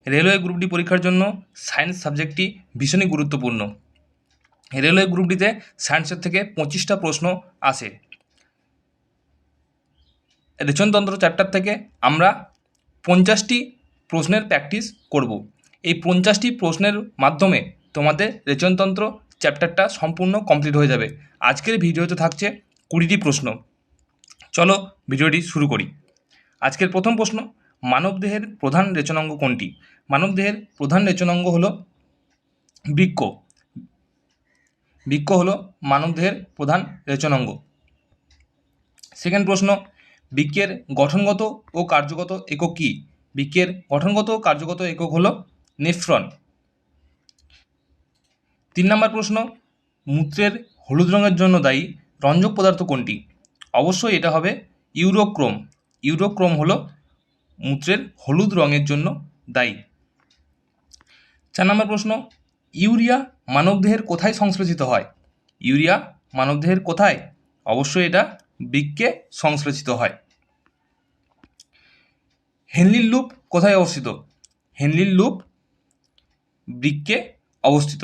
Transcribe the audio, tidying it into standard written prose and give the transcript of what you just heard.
Railway group D পরীক্ষার জন্য science সাবজেক্টটি ভীষণই গুরুত্বপূর্ণ। রেলওয়ে গ্রুপ ডিতে সায়েন্সের থেকে 25টা প্রশ্ন আসে। রেচনতন্ত্র চ্যাপ্টার থেকে আমরা 50টি প্রশ্নের প্র্যাকটিস করব। এই 50টি প্রশ্নের মাধ্যমে তোমাদের রেচনতন্ত্র চ্যাপ্টারটা সম্পূর্ণ কমপ্লিট হয়ে যাবে। আজকের ভিডিওতে থাকছে 20টি প্রশ্ন। চলো ভিডিওটি শুরু করি। আজকের প্রথম প্রশ্ন, মানবদেহের প্রধান রেচনাঙ্গ কোনটি? মানবদেহের প্রধান রেচনাঙ্গ হলো বৃক্ক। বৃক্ক হলো মানবদেহের প্রধান রেচনাঙ্গ। সেকেন্ড প্রশ্ন, বৃক্কের গঠনগত ও কার্যগত একক কী? বৃক্কের গঠনগত ও কার্যগত একক হলো নেফ্রন। 3 নম্বর প্রশ্ন, মূত্রের হলুদ রঙের জন্য দায়ী রঞ্জক পদার্থ কোনটি? অবশ্যই এটা হবে ইউরোক্রোম। ইউরোক্রোম হলো মূত্রের হলুদ রঙের জন্য দায়ী। 4 নম্বর প্রশ্ন, ইউরিয়া মানবদেহের কোথায় সংশ্লেষিত হয়? ইউরিয়া মানবদেহের কোথায়? অবশ্যই এটা বৃক্কে সংশ্লেষিত হয়। হেনলির লুপ কোথায় অবস্থিত? হেনলির লুপ বৃক্কে অবস্থিত।